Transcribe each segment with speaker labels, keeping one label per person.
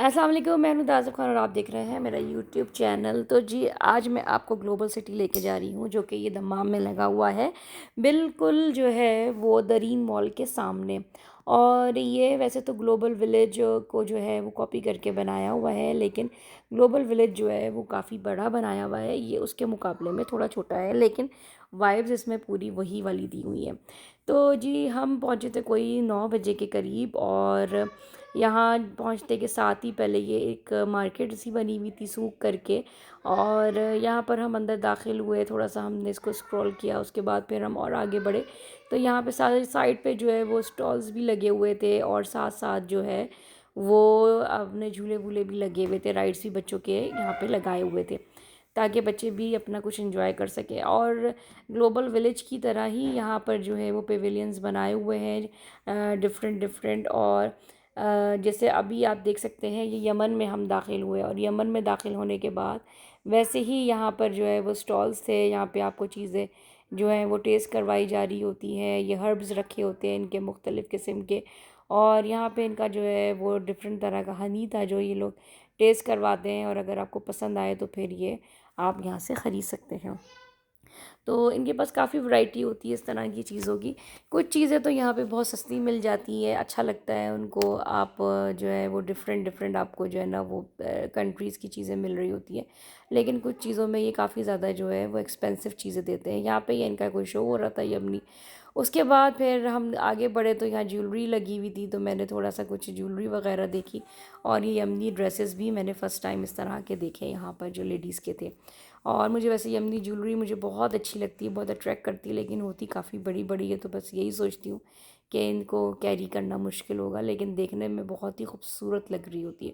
Speaker 1: अस्सलाम वालेकुम, मैं हूं आज़िफ़ खान और आप देख रहे हैं मेरा यूट्यूब चैनल। तो जी आज मैं आपको ग्लोबल सिटी लेके जा रही हूं जो कि ये दम्माम में लगा हुआ है। बिल्कुल जो है वो दरीन मॉल के सामने। और ये वैसे तो ग्लोबल विलेज को जो है वो कॉपी करके बनाया हुआ है, लेकिन ग्लोबल विलेज जो है वो काफ़ी बड़ा बनाया हुआ है। ये उसके मुकाबले में थोड़ा छोटा है, लेकिन वाइब्स इसमें पूरी वही वाली दी हुई है। तो जी हम पहुंचे थे कोई 9 बजे के करीब, और यहाँ पहुँचते के साथ ही पहले ये एक मार्केट सी बनी हुई थी सूक करके। और यहाँ पर हम अंदर दाखिल हुए, थोड़ा सा हमने इसको स्क्रॉल किया, उसके बाद फिर हम और आगे बढ़े। तो यहाँ पे सारे साइड पे जो है वो स्टॉल्स भी लगे हुए थे, और साथ साथ जो है वो अपने झूले वूले भी लगे हुए थे, राइड्स भी बच्चों के यहाँ पे लगाए हुए थे ताकि बच्चे भी अपना कुछ एंजॉय कर सकें। और ग्लोबल विलेज की तरह ही यहाँ पर जो है वो पेविलियंस बनाए हुए हैं डिफरेंट डिफरेंट। और जैसे अभी आप देख सकते हैं ये यमन में हम दाखिल हुए, और यमन में दाखिल होने के बाद वैसे ही यहाँ पर जो है वो स्टॉल्स थे। यहाँ पे आपको चीज़ें जो हैं वो टेस्ट करवाई जा रही होती हैं। ये हर्ब्स रखे होते हैं इनके मुख्तलिफ़ किस्म के, और यहाँ पे इनका जो है वो डिफरेंट तरह का हनी था जो ये लोग टेस्ट करवाते हैं, और अगर आपको पसंद आए तो फिर ये आप यहाँ से ख़रीद सकते हैं। तो इनके पास काफ़ी वैरायटी होती है इस तरह की चीज़ों की। कुछ चीज़ें तो यहाँ पे बहुत सस्ती मिल जाती है, अच्छा लगता है उनको। आप जो है वो डिफरेंट डिफरेंट आपको जो है ना वो कंट्रीज़ की चीज़ें मिल रही होती है, लेकिन कुछ चीज़ों में ये काफ़ी ज़्यादा जो है वो एक्सपेंसिव चीज़ें देते हैं। यहाँ पे ये इनका कोई शो हो रहा था यमनी। उसके बाद फिर हम आगे बढ़े तो यहाँ ज्वेलरी लगी हुई थी, तो मैंने थोड़ा सा कुछ ज्वेलरी वगैरह देखी। और ये यमनी ड्रेसेस भी मैंने फ़र्स्ट टाइम इस तरह के देखे यहाँ पर जो लेडीज़ के थे। और मुझे वैसे यमनी ज्वेलरी मुझे बहुत अच्छी लगती है, बहुत अट्रैक्ट करती है, लेकिन होती काफ़ी बड़ी बड़ी है। तो बस यही सोचती हूँ कि इनको कैरी करना मुश्किल होगा, लेकिन देखने में बहुत ही खूबसूरत लग रही होती है।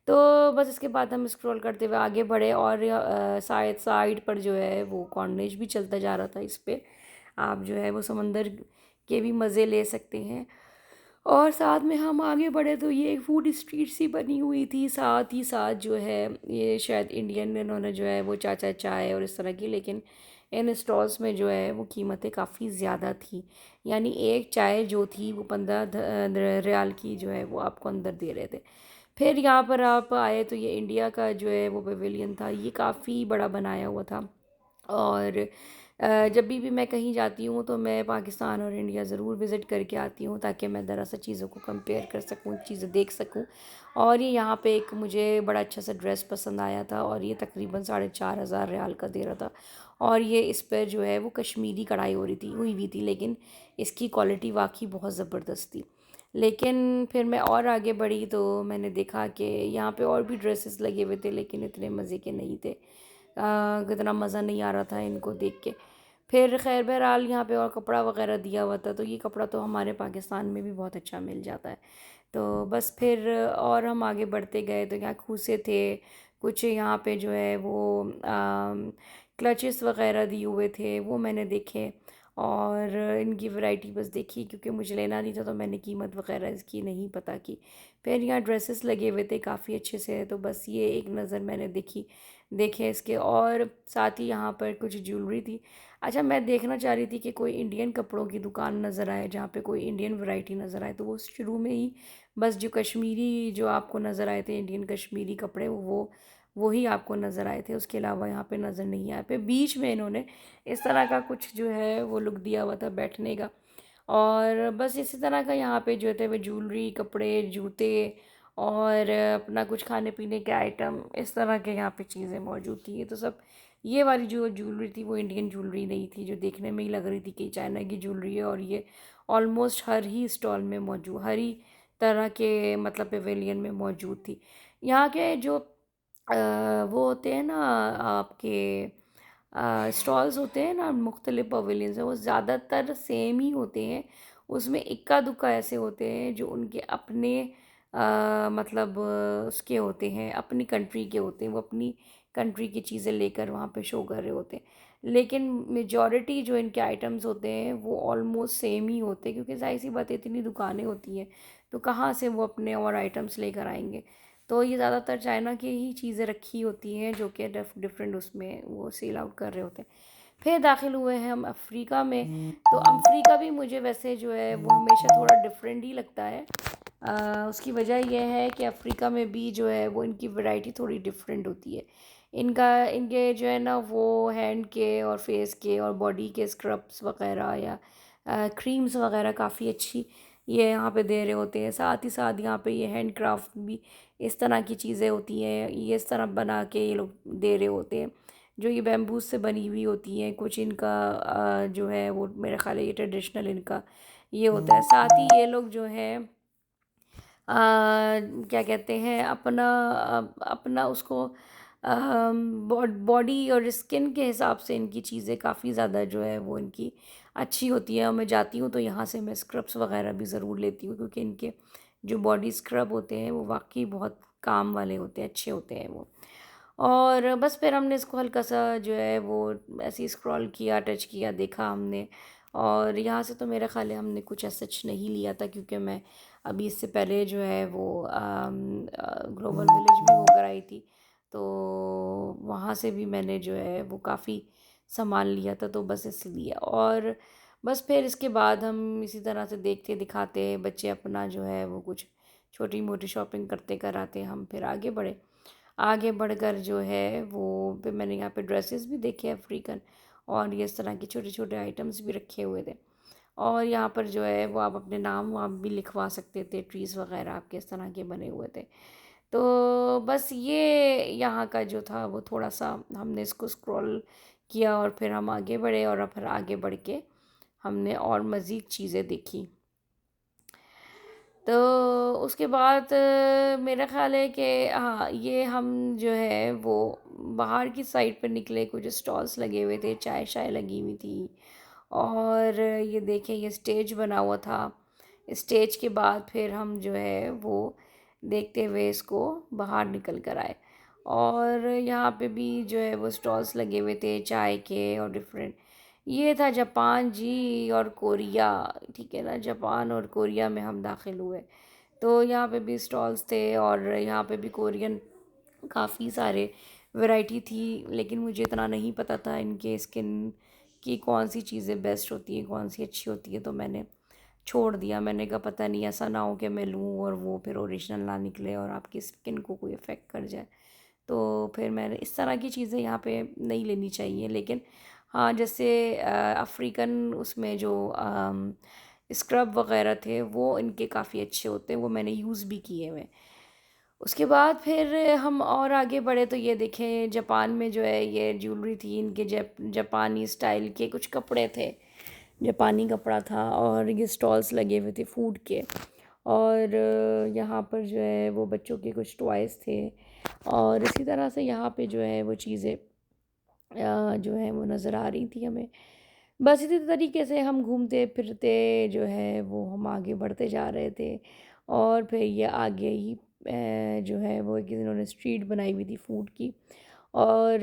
Speaker 1: तो बस इसके बाद हम स्क्रॉल करते हुए आगे बढ़े, और शायद साइड पर जो है वो कॉर्निश भी चलता जा रहा था। इस पर आप जो है वो समंदर के भी मज़े ले सकते हैं। और साथ में हम आगे बढ़े तो ये एक फूड स्ट्रीट सी बनी हुई थी, साथ ही साथ जो है ये शायद इंडियन इन्होंने जो है वो चाचा चाय और इस तरह की, लेकिन इन स्टॉल्स में जो है वो कीमतें काफ़ी ज़्यादा थी। यानी एक चाय जो थी वो 15 रियाल की जो है वो आपको अंदर दे रहे थे। फिर यहाँ पर आप आए तो ये इंडिया का जो है वो पवेलियन था, ये काफ़ी बड़ा बनाया हुआ था। और जब भी मैं कहीं जाती हूँ तो मैं पाकिस्तान और इंडिया ज़रूर विज़िट करके आती हूँ, ताकि मैं दरअसल चीज़ों को कंपेयर कर सकूँ, चीज़ें देख सकूँ। और ये यहाँ पे एक मुझे बड़ा अच्छा सा ड्रेस पसंद आया था, और ये तकरीबन 4,500 रियाल का दे रहा था। और ये इस पर जो है वो कश्मीरी कढ़ाई हो रही थी हुई हुई थी, लेकिन इसकी क्वालिटी वाकई बहुत ज़बरदस्त थी। लेकिन फिर मैं और आगे बढ़ी तो मैंने देखा कि यहाँ पे और भी ड्रेसेस लगे हुए थे, लेकिन इतने मज़े के नहीं थे। कितना मज़ा नहीं आ रहा था इनको देख के। फिर खैर बहरहाल यहाँ पे और कपड़ा वगैरह दिया हुआ था, तो ये कपड़ा तो हमारे पाकिस्तान में भी बहुत अच्छा मिल जाता है। तो बस फिर और हम आगे बढ़ते गए तो यहाँ खूसे थे कुछ, यहाँ पे जो है वो क्लचेस वगैरह दिए हुए थे, वो मैंने देखे। और इनकी वैरायटी बस देखी, क्योंकि मुझे लेना नहीं था तो मैंने कीमत वगैरह इसकी नहीं पता की। फिर यहाँ ड्रेसेस लगे हुए थे काफ़ी अच्छे से, तो बस ये एक नज़र मैंने देखी देखे इसके। और साथ ही यहाँ पर कुछ ज्वेलरी थी। अच्छा, मैं देखना चाह रही थी कि कोई इंडियन कपड़ों की दुकान नज़र आए जहाँ पे कोई इंडियन वैरायटी नज़र आए, तो वो शुरू में ही बस जो कश्मीरी जो आपको नज़र आए थे इंडियन कश्मीरी कपड़े, वो ही आपको नज़र आए थे। उसके अलावा यहाँ पे नज़र नहीं आए। पे बीच में इन्होंने इस तरह का कुछ जो है वो लुक दिया हुआ था बैठने का। और बस इसी तरह का यहाँ पे जो थे वो ज्वेलरी, कपड़े, जूते और अपना कुछ खाने पीने के आइटम, इस तरह के यहाँ पे चीज़ें मौजूद थी। तो सब ये वाली जो ज्वेलरी थी वो इंडियन ज्वेलरी नहीं थी, जो देखने में ही लग रही थी कि चाइना की ज्वेलरी है। और ये ऑलमोस्ट हर ही स्टॉल में मौजूद, हर ही तरह के मतलब पेवेलियन में मौजूद थी। यहाँ के जो वो होते हैं ना आपके स्टॉल्स होते हैं ना मुख्तलिफ पवेलियंस हैं, वो ज़्यादातर सेम ही होते हैं। उसमें इक्का दुक्का ऐसे होते हैं जो उनके अपने मतलब उसके होते हैं, अपनी कंट्री के होते हैं, वो अपनी कंट्री की चीज़ें लेकर वहाँ पे शो कर रहे होते हैं। लेकिन मेजॉरिटी जो इनके आइटम्स होते हैं वो ऑलमोस्ट सेम ही होते हैं, क्योंकि जाहिर सी बात है इतनी दुकानें होती हैं तो कहाँ से वो अपने और आइटम्स लेकर आएंगे। तो ये ज़्यादातर चाइना की ही चीज़ें रखी होती हैं जो कि डिफरेंट उसमें वो सेल आउट कर रहे होते हैं। फिर दाखिल हुए हैं हम अफ्रीका में। तो अफ्रीका भी मुझे वैसे जो है वो हमेशा थोड़ा डिफरेंट ही लगता है, उसकी वजह यह है कि अफ्रीका में भी जो है वो इनकी वैरायटी थोड़ी डिफरेंट होती है। इनके जो है ना वो हैंड के और फेस के और बॉडी के स्क्रब्स वगैरह या क्रीम्स वगैरह काफ़ी अच्छी ये यहाँ पे दे रहे होते हैं। साथ ही साथ यहाँ पे ये हैंड क्राफ्ट भी इस तरह की चीज़ें होती हैं, ये इस तरह बना के ये लोग दे रहे होते हैं, जो ये बैम्बूज से बनी हुई होती हैं। कुछ इनका जो है वो मेरा ख्याल है ये ट्रेडिशनल इनका ये होता है। साथ ही ये लोग जो है क्या कहते हैं अपना उसको बॉडी और स्किन के हिसाब से इनकी चीज़ें काफ़ी ज़्यादा जो है वो इनकी अच्छी होती है। और मैं जाती हूँ तो यहाँ से मैं स्क्रब्स वगैरह भी ज़रूर लेती हूँ, क्योंकि इनके जो बॉडी स्क्रब होते हैं वो वाकई बहुत काम वाले होते हैं, अच्छे होते हैं वो। और बस फिर हमने इसको हल्का सा जो है वो ऐसे ही स्क्रॉल किया, टच किया, देखा हमने। और यहाँ से तो मेरा ख़्याल है हमने कुछ ऐसा सच नहीं लिया था, क्योंकि मैं अभी इससे पहले जो है वो ग्लोबल विलेज भी होकर आई थी, तो वहाँ से भी मैंने जो है वो काफ़ी सामान लिया था, तो बस इसलिए। और बस फिर इसके बाद हम इसी तरह से देखते दिखाते बच्चे अपना जो है वो कुछ छोटी मोटी शॉपिंग करते कराते हम फिर आगे बढ़े। आगे बढ़कर जो है वो फिर मैंने यहाँ पे ड्रेसेस भी देखे अफ्रीकन, और ये इस तरह के छोटे छोटे आइटम्स भी रखे हुए थे। और यहाँ पर जो है वो आप अपने नाम वाम भी लिखवा सकते थे, ट्रीज़ वगैरह आपके इस तरह के बने हुए थे। तो बस ये यहाँ का जो था वो थोड़ा सा हमने इसको स्क्रॉल किया, और फिर हम आगे बढ़े, और फिर आगे बढ़ के हमने और मज़ीद चीज़ें देखी। तो उसके बाद मेरा ख़्याल है कि हाँ, ये हम जो है वो बाहर की साइड पर निकले, कुछ स्टॉल्स लगे हुए थे, चाय शाय लगी हुई थी। और ये देखें ये स्टेज बना हुआ था। स्टेज के बाद फिर हम जो है वो देखते हुए इसको बाहर निकल कर आए, और यहाँ पे भी जो है वो स्टॉल्स लगे हुए थे चाय के और डिफरेंट। ये था जापान जी और कोरिया, ठीक है ना, जापान और कोरिया में हम दाखिल हुए। तो यहाँ पे भी स्टॉल्स थे, और यहाँ पे भी कोरियन काफ़ी सारे वैरायटी थी, लेकिन मुझे इतना नहीं पता था इनके स्किन की कौन सी चीज़ें बेस्ट होती हैं, कौन सी अच्छी होती है, तो मैंने छोड़ दिया। मैंने कहा पता नहीं ऐसा ना हो कि मैं लूँ और वो फिर ओरिजिनल ना निकले और आपकी स्किन को कोई इफ़ेक्ट कर जाए। तो फिर मैंने इस तरह की चीज़ें यहाँ पे नहीं लेनी चाहिए। लेकिन हाँ, जैसे अफ्रीकन उसमें जो स्क्रब वगैरह थे वो इनके काफ़ी अच्छे होते हैं, वो मैंने यूज़ भी किए हुए हैं। उसके बाद फिर हम और आगे बढ़े तो ये देखें जापान में जो है ये ज्वेलरी थी इनके, जापानी स्टाइल के कुछ कपड़े थे, जापानी कपड़ा था, और ये स्टॉल्स लगे हुए थे फूड के। और यहाँ पर जो है वो बच्चों के कुछ टॉयज़ थे, और इसी तरह से यहाँ पे जो है वो चीज़ें जो है वो नज़र आ रही थी हमें। बस इसी तरीके से हम घूमते फिरते जो है वो हम आगे बढ़ते जा रहे थे। और फिर ये आगे ही जो है वो एक इन्होंने स्ट्रीट बनाई हुई थी फूड की, और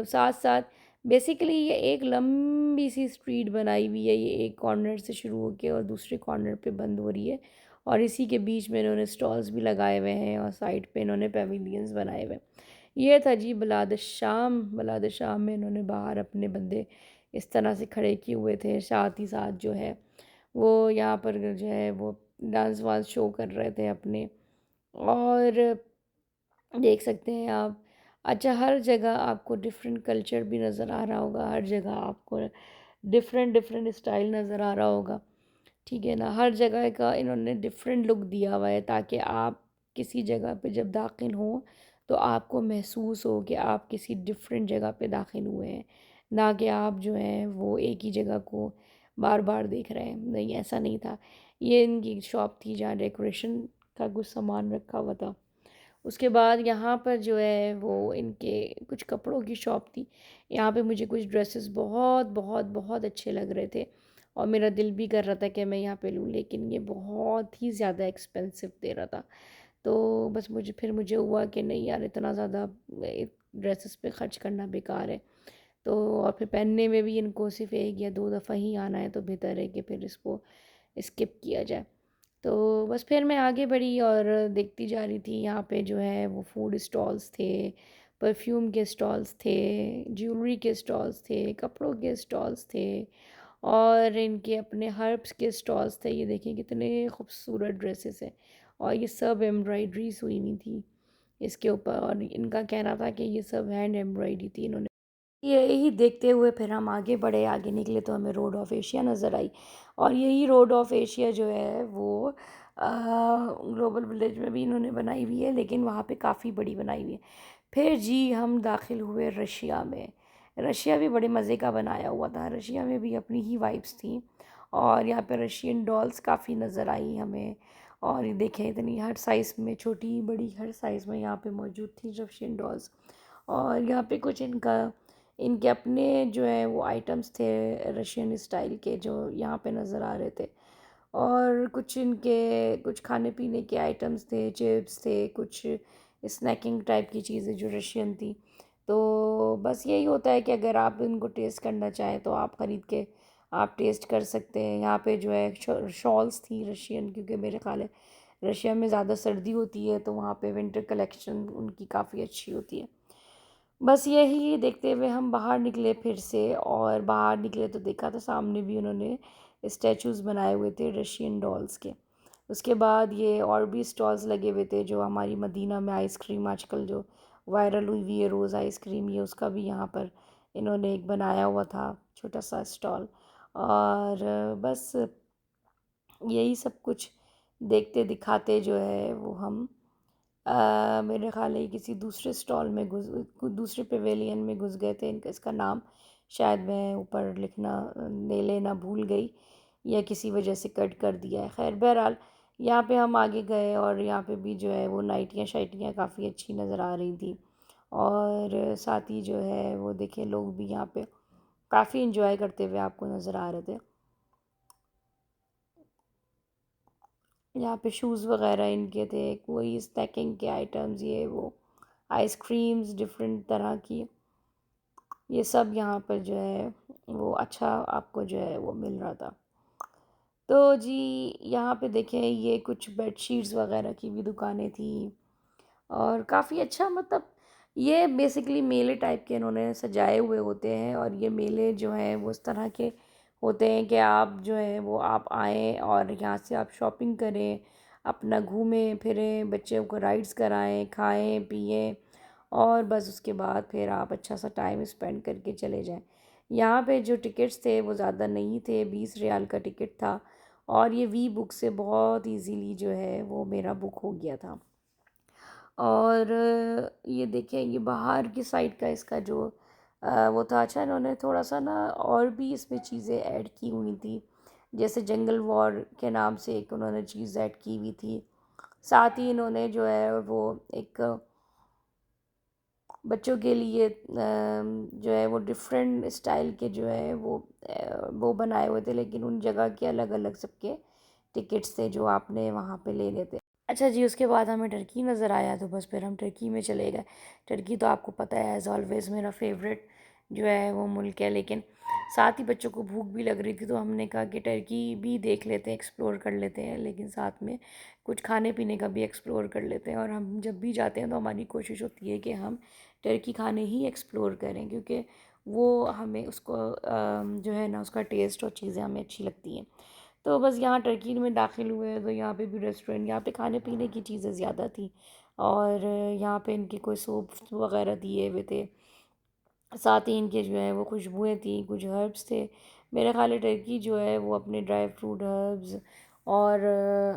Speaker 1: साथ साथ बेसिकली ये एक लंबी सी स्ट्रीट बनाई हुई है। ये एक कॉर्नर से शुरू होकर और दूसरे कॉर्नर पे बंद हो रही है, और इसी के बीच में इन्होंने स्टॉल्स भी लगाए हुए हैं, और साइड पे इन्होंने पेविलियंस बनाए हुए हैं। ये था जी बलाद शाम। बलाद शाम में इन्होंने बाहर अपने बंदे इस तरह से खड़े किए हुए थे, साथ ही साथ जो है वो यहाँ पर जो है वो डांस वांस शो कर रहे थे अपने। और देख सकते हैं आप, अच्छा हर जगह आपको डिफरेंट कल्चर भी नज़र आ रहा होगा, हर जगह आपको डिफरेंट डिफरेंट स्टाइल नज़र आ रहा होगा, ठीक है ना। हर जगह का इन्होंने डिफरेंट लुक दिया हुआ है, ताकि आप किसी जगह पे जब दाखिल हों तो आपको महसूस हो कि आप किसी डिफरेंट जगह पे दाखिल हुए हैं, ना कि आप जो हैं वो एक ही जगह को बार बार देख रहे हैं। नहीं, ऐसा नहीं था। ये इनकी शॉप थी जहाँ डेकोरेशन का कुछ सामान रखा हुआ था। उसके बाद यहाँ पर जो है वो इनके कुछ कपड़ों की शॉप थी। यहाँ पे मुझे कुछ ड्रेसेस बहुत बहुत बहुत अच्छे लग रहे थे, और मेरा दिल भी कर रहा था कि मैं यहाँ पे लूँ, लेकिन ये बहुत ही ज़्यादा एक्सपेंसिव दे रहा था। तो बस मुझे हुआ कि नहीं यार, इतना ज़्यादा ड्रेसेस पे ख़र्च करना बेकार है। तो और फिर पहनने में भी इनको सिर्फ़ 1 या 2 दफ़ा ही आना है, तो बेहतर है कि फिर इसको स्किप किया जाए। तो बस फिर मैं आगे बढ़ी और देखती जा रही थी। यहाँ पे जो है वो फूड स्टॉल्स थे, परफ्यूम के स्टॉल्स थे, ज्वेलरी के स्टॉल्स थे, कपड़ों के स्टॉल्स थे, और इनके अपने हर्ब्स के स्टॉल्स थे। ये देखिए कितने खूबसूरत ड्रेसेस हैं, और ये सब एम्ब्रॉयडरीज हुई हुई थी इसके ऊपर, और इनका कहना था कि ये सब हैंड एम्ब्रॉयडरी थी इन्होंने। यही देखते हुए फिर हम आगे बढ़े, आगे निकले तो हमें रोड ऑफ एशिया नज़र आई। और यही रोड ऑफ एशिया जो है वो ग्लोबल विलेज में भी इन्होंने बनाई हुई है, लेकिन वहाँ पे काफ़ी बड़ी बनाई हुई है। फिर जी हम दाखिल हुए रशिया में। रशिया भी बड़े मज़े का बनाया हुआ था, रशिया में भी अपनी ही वाइब्स थी। और यहाँ पे रशियन डॉल्स काफ़ी नज़र आई हमें। और ये देखें, इतनी हर साइज़ में, छोटी बड़ी हर साइज़ में यहाँ पे मौजूद थी रशियन डॉल्स। और यहाँ पे कुछ इनके अपने जो है वो आइटम्स थे रशियन स्टाइल के, जो यहाँ पे नज़र आ रहे थे। और कुछ इनके कुछ खाने पीने के आइटम्स थे, चिप्स थे, कुछ स्नैकिंग टाइप की चीज़ें जो रशियन थी। तो बस यही होता है कि अगर आप इनको टेस्ट करना चाहें तो आप ख़रीद के आप टेस्ट कर सकते हैं। यहाँ पे जो है शॉल्स थी रशियन, क्योंकि मेरे ख़्याल है रशिया में ज़्यादा सर्दी होती है तो वहाँ पे विंटर कलेक्शन उनकी काफ़ी अच्छी होती है। बस यही देखते हुए हम बाहर निकले फिर से, और बाहर निकले तो देखा तो सामने भी उन्होंने स्टैचूज़ बनाए हुए थे रशियन डॉल्स के। उसके बाद ये और भी स्टॉल्स लगे हुए थे, जो हमारी मदीना में आइसक्रीम आजकल जो वायरल हुई हुई है रोज़ आइसक्रीम, ये उसका भी यहाँ पर इन्होंने एक बनाया हुआ था छोटा सा स्टॉल। और बस यही सब कुछ देखते दिखाते जो है वो हम मेरे ख़्याल है किसी दूसरे स्टॉल में दूसरे पवेलियन में घुस गए थे। इनका इसका नाम शायद मैं ऊपर लिखना ले लेना भूल गई, या किसी वजह से कट कर दिया है। खैर बहरहाल यहाँ पे हम आगे गए, और यहाँ पे भी जो है वो नाइटियाँ शाइटियाँ काफ़ी अच्छी नज़र आ रही थी। और साथ ही जो है वो देखे लोग भी यहाँ पे काफ़ी इंजॉय करते हुए आपको नज़र आ रहे थे। यहाँ पे शूज़ वगैरह इनके थे, कोई स्नैकिंग के आइटम्स, ये वो आइसक्रीम्स डिफरेंट तरह की, ये सब यहाँ पर जो है वो अच्छा आपको जो है वो मिल रहा था। तो जी यहाँ पे देखें, ये कुछ बेडशीट्स वगैरह की भी दुकानें थी, और काफ़ी अच्छा, मतलब ये बेसिकली मेले टाइप के इन्होंने सजाए हुए होते हैं। और ये मेले जो हैं वो इस तरह के होते हैं कि आप जो है वो आप आएँ और यहाँ से आप शॉपिंग करें, अपना घूमें फिरें, बच्चों को राइड्स कराएं, खाएं पिएं, और बस उसके बाद फिर आप अच्छा सा टाइम स्पेंड करके चले जाएं। यहाँ पे जो टिकट्स थे वो ज़्यादा नहीं थे, 20 रियाल का टिकट था। और ये वी बुक से बहुत इजीली जो है वो मेरा बुक हो गया था। और ये देखें, ये बाहर की साइड का इसका जो वो था, अच्छा इन्होंने थोड़ा सा ना और भी इसमें चीज़ें ऐड की हुई थी, जैसे जंगल वॉर के नाम से एक उन्होंने चीज़ ऐड की हुई थी। साथ ही इन्होंने जो है वो एक बच्चों के लिए जो है वो डिफरेंट स्टाइल के जो है वो बनाए हुए थे, लेकिन उन जगह के अलग अलग सबके टिकट्स थे जो आपने वहाँ पे ले लेते। अच्छा जी, उसके बाद हमें टर्की नज़र आया, तो बस फिर हम टर्की में चले गए। टर्की तो आपको पता है एज़ ऑलवेज़ मेरा फेवरेट जो है वो मुल्क है, लेकिन साथ ही बच्चों को भूख भी लग रही थी, तो हमने कहा कि टर्की भी देख लेते हैं, एक्सप्लोर कर लेते हैं, लेकिन साथ में कुछ खाने पीने का भी एक्सप्लोर कर लेते हैं। और हम जब भी जाते हैं तो हमारी कोशिश होती है कि हम टर्की खाने ही एक्सप्लोर करें, क्योंकि वो हमें उसको जो है ना उसका टेस्ट और चीज़ें हमें अच्छी लगती हैं। तो बस यहाँ टर्की में दाखिल हुए तो यहाँ पे भी रेस्टोरेंट, यहाँ पे खाने पीने की चीज़ें ज़्यादा थी। और यहाँ पे इनके कोई सूप वगैरह दिए हुए थे, साथ ही इनके जो है वो खुशबुएँ थी, कुछ हर्ब्स थे। मेरा ख़्याल है टर्की जो है वो अपने ड्राई फ्रूट हर्ब्स और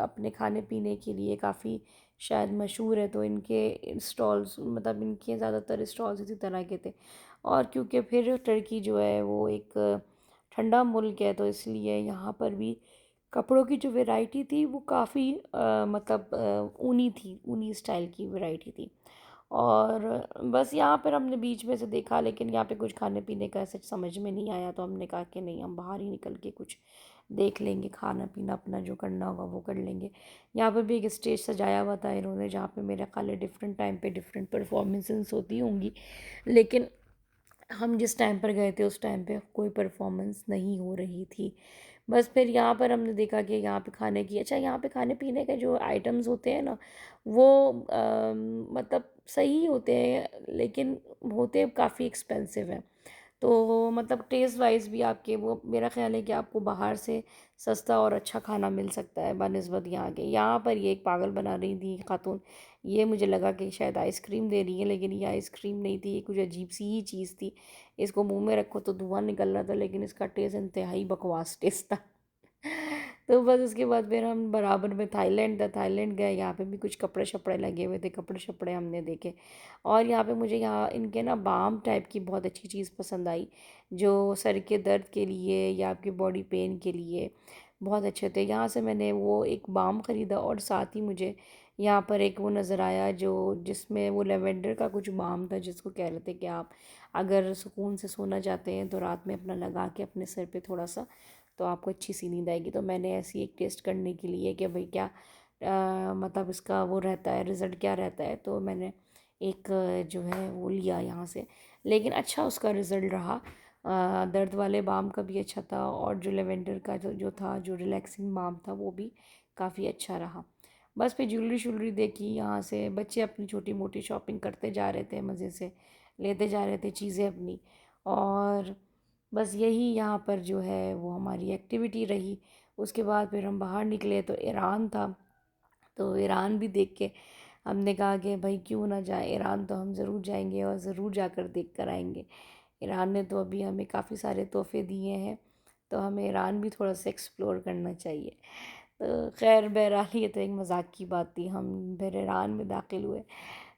Speaker 1: अपने खाने पीने के लिए काफ़ी शायद मशहूर है, तो इनके स्टॉल्स, मतलब इनके ज़्यादातर स्टॉल्स इसी तरह के थे। और क्योंकि फिर टर्की जो है वो एक ठंडा मुल्क है, तो इसलिए यहाँ पर भी कपड़ों की जो वैरायटी थी वो काफ़ी मतलब ऊनी थी, ऊनी स्टाइल की वैरायटी थी। और बस यहाँ पर हमने बीच में से देखा, लेकिन यहाँ पे कुछ खाने पीने का ऐसे समझ में नहीं आया, तो हमने कहा कि नहीं, हम बाहर ही निकल के कुछ देख लेंगे, खाना पीना अपना जो करना होगा वो कर लेंगे। यहाँ पे भी एक स्टेज सजाया हुआ था इन्होंने, जहाँ पे मेरे ख्याल है डिफरेंट टाइम पे डिफरेंट परफॉर्मेंसेस होती होंगी, लेकिन हम जिस टाइम पर गए थे उस टाइम पे कोई परफॉर्मेंस नहीं हो रही थी। बस फिर यहाँ पर हमने देखा कि यहाँ पे खाने की, अच्छा यहाँ पे खाने पीने के जो आइटम्स होते हैं ना वो मतलब सही होते हैं, लेकिन होते काफ़ी एक्सपेंसिव हैं। तो मतलब टेस्ट वाइज भी आपके वो, मेरा ख्याल है कि आपको बाहर से सस्ता और अच्छा खाना मिल सकता है बनिस्बत यहाँ के। यहाँ पर ये एक पागल बना रही थी खातून, ये मुझे लगा कि शायद आइसक्रीम दे रही है, लेकिन ये आइसक्रीम नहीं थी, ये कुछ अजीब सी ही चीज़ थी। इसको मुंह में रखो तो धुआं निकल रहा था, लेकिन इसका टेस्ट इंतहाई बकवास टेस्ट था। तो बस उसके बाद फिर हम बराबर में थाईलैंड था, थाईलैंड गए। यहाँ पे भी कुछ कपड़े शपड़े लगे हुए थे, कपड़े शपड़े हमने देखे। और यहाँ पे मुझे यहाँ इनके ना बाम टाइप की बहुत अच्छी चीज़ पसंद आई, जो सर के दर्द के लिए या आपके बॉडी पेन के लिए बहुत अच्छे थे। यहाँ से मैंने वो एक बाम ख़रीदा, और साथ ही मुझे यहाँ पर एक वो नज़र आया जो जिसमें वो लेवेंडर का कुछ बाम था, जिसको कह रहे थे कि आप अगर सुकून से सोना चाहते हैं तो रात में अपना लगा के अपने सर पे थोड़ा सा, तो आपको अच्छी सी नींद आएगी। तो मैंने ऐसी एक टेस्ट करने के लिए कि भाई क्या मतलब इसका वो रहता है, रिज़ल्ट क्या रहता है, तो मैंने एक जो है वो लिया यहाँ से। लेकिन अच्छा उसका रिज़ल्ट रहा। दर्द वाले बाम का भी अच्छा था, और जो लेवेंडर का जो था, जो रिलैक्सिंग बाम था, वो भी काफ़ी अच्छा रहा। बस फिर ज्वेलरी शुलरी देखी यहाँ से, बच्चे अपनी छोटी मोटी शॉपिंग करते जा रहे थे, मज़े से लेते जा रहे थे चीज़ें अपनी। और बस यही यहाँ पर जो है वो हमारी एक्टिविटी रही। उसके बाद फिर हम बाहर निकले तो ईरान था, तो ईरान भी देख के हमने कहा कि भाई क्यों ना जाए, ईरान तो हम ज़रूर जाएंगे और ज़रूर जाकर देख कर आएंगे। ईरान ने तो अभी हमें काफ़ी सारे तोहफे दिए हैं, तो हमें ईरान भी थोड़ा सा एक्सप्लोर करना चाहिए। तो खैर बहरहाल ये तो एक मजाक की बात थी, हम फिर ईरान में दाखिल हुए।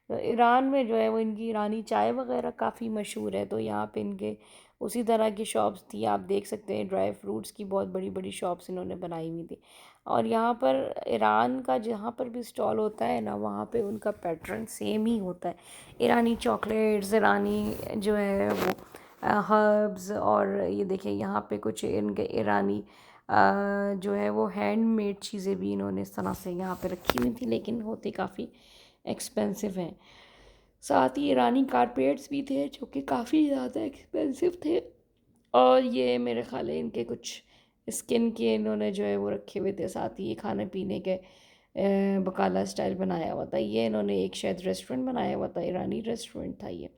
Speaker 1: तो ईरान में जो है वो इनकी ईरानी चाय वगैरह काफ़ी मशहूर है, तो यहाँ पे इनके उसी तरह की शॉप्स थी, आप देख सकते हैं ड्राई फ्रूट्स की बहुत बड़ी बड़ी शॉप्स इन्होंने बनाई हुई थी। और यहाँ पर ईरान का जहाँ पर भी स्टॉल होता है ना, वहाँ पे उनका पैटर्न सेम ही होता है। ईरानी चॉकलेट्स, ईरानी जो है वो हर्ब्स, और ये देखिए यहाँ पे कुछ इनके ईरानी जो है वो हैंडमेड चीज़ें भी इन्होंने इस तरह से यहाँ पे रखी हुई थी, लेकिन होती काफ़ी एक्सपेंसिव हैं। साथ ही ईरानी कारपेट्स भी थे जो कि काफ़ी ज़्यादा एक्सपेंसिव थे। और ये मेरे ख्याल है इनके कुछ स्किन के इन्होंने जो है वो रखे हुए थे, साथ ही ये खाने पीने के बकाला स्टाइल बनाया हुआ था। ये इन्होंने एक शायद रेस्टोरेंट बनाया हुआ था, ईरानी रेस्टोरेंट था ये।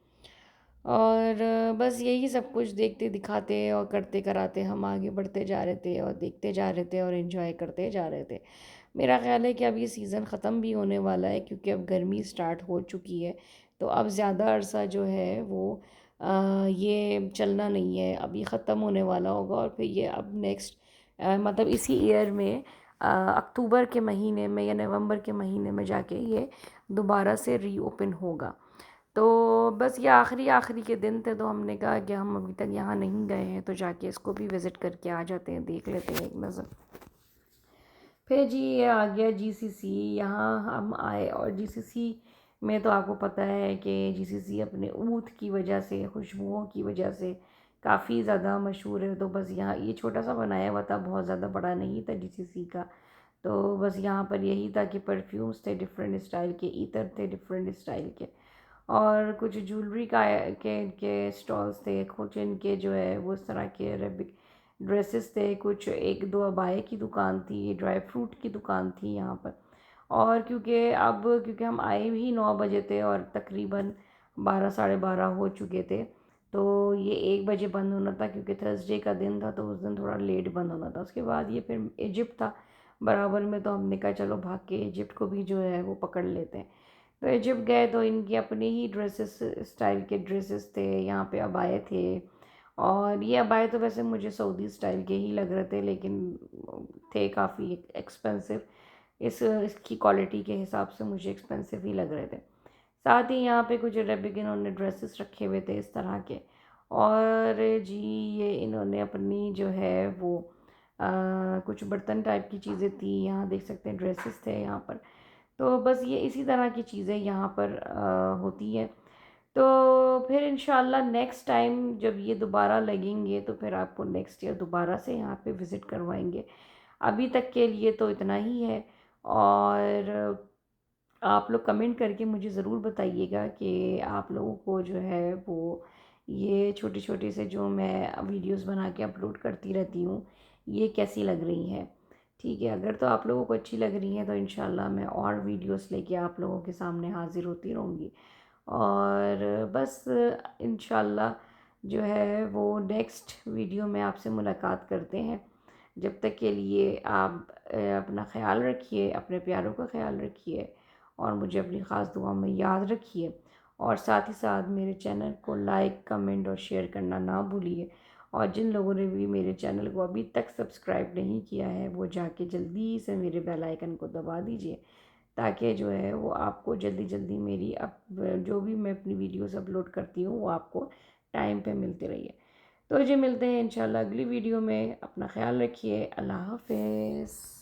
Speaker 1: और बस यही सब कुछ देखते दिखाते और करते कराते हम आगे बढ़ते जा रहे थे, और देखते जा रहे थे और एंजॉय करते जा रहे थे। मेरा ख़्याल है कि अब ये सीज़न ख़त्म भी होने वाला है, क्योंकि अब गर्मी स्टार्ट हो चुकी है। तो अब ज़्यादा अरसा जो है वो ये चलना नहीं है, अब ये ख़त्म होने वाला होगा। और फिर ये अब नेक्स्ट मतलब इसी ईयर में अक्टूबर के महीने में या नवंबर के महीने में जाके ये दोबारा से रीओपन होगा। तो बस ये आखिरी आखिरी के दिन थे, तो हमने कहा कि हम अभी तक यहाँ नहीं गए हैं, तो जाके इसको भी विज़िट करके आ जाते हैं, देख लेते हैं एक नज़र। फिर जी ये आ गया जीसीसी। यहाँ हम आए, और जीसीसी में तो आपको पता है कि जीसीसी अपने ऊँट की वजह से, खुशबुओं की वजह से काफ़ी ज़्यादा मशहूर है। तो बस यहाँ ये छोटा सा बनाया हुआ था, बहुत ज़्यादा बड़ा नहीं था जीसीसी का। तो बस यहाँ पर यही था कि परफ्यूम्स थे डिफरेंट स्टाइल के, इतर थे डिफरेंट स्टाइल के, और कुछ ज्वेलरी का के स्टॉल्स थे, कुछ इनके जो है वो इस तरह के अरेबिक ड्रेसेस थे, कुछ एक दो अबाए की दुकान थी, ड्राई फ्रूट की दुकान थी यहाँ पर। और क्योंकि हम आए भी 9 बजे थे और तकरीबन 12 साढ़े 12 हो चुके थे, तो ये 1 बजे बंद होना था, क्योंकि थर्सडे का दिन था, तो उस दिन थोड़ा लेट बंद होना था। उसके बाद ये फिर इजिप्ट था बराबर में, तो हमने कहा चलो भाग के इजिप्ट को भी जो है वो पकड़ लेते हैं। तो इजिप्ट गए तो इनकी अपने ही ड्रेसेस स्टाइल के ड्रेसेस थे, यहाँ पे अबाए थे। और ये अबाए तो वैसे मुझे सऊदी स्टाइल के ही लग रहे थे, लेकिन थे काफ़ी एक्सपेंसिव। इसकी क्वालिटी के हिसाब से मुझे एक्सपेंसिव ही लग रहे थे। साथ ही यहाँ पे कुछ अरेबिक इन्होंने ड्रेसेस रखे हुए थे इस तरह के। और जी ये इन्होंने अपनी जो है वो कुछ बर्तन टाइप की चीज़ें थी, यहाँ देख सकते हैं ड्रेसेस थे यहाँ पर। तो बस ये इसी तरह की चीज़ें यहाँ पर होती हैं। तो फिर इंशाल्लाह नेक्स्ट टाइम जब ये दोबारा लगेंगे, तो फिर आपको नेक्स्ट ईयर दोबारा से यहाँ पे विज़िट करवाएंगे। अभी तक के लिए तो इतना ही है। और आप लोग कमेंट करके मुझे ज़रूर बताइएगा कि आप लोगों को जो है वो ये छोटे छोटे से जो मैं वीडियोस बना के अपलोड करती रहती हूँ, ये कैसी लग रही हैं। ठीक है, अगर तो आप लोगों को अच्छी लग रही हैं तो इंशाल्लाह मैं और वीडियोस लेके आप लोगों के सामने हाज़िर होती रहूँगी। और बस इंशाल्लाह जो है वो नेक्स्ट वीडियो में आपसे मुलाकात करते हैं। जब तक के लिए आप अपना ख़्याल रखिए, अपने प्यारों का ख़्याल रखिए और मुझे अपनी ख़ास दुआ में याद रखिए। और साथ ही साथ मेरे चैनल को लाइक, कमेंट और शेयर करना ना भूलिए। और जिन लोगों ने भी मेरे चैनल को अभी तक सब्सक्राइब नहीं किया है वो जाके जल्दी से मेरे बेल आइकन को दबा दीजिए, ताकि जो है वो आपको जल्दी जल्दी मेरी जो भी मैं अपनी वीडियोस अपलोड करती हूँ वो आपको टाइम पे मिलती रहिए। तो जी मिलते हैं इंशाल्लाह अगली वीडियो में। अपना ख्याल रखिए। अल्लाह हाफ़िज़।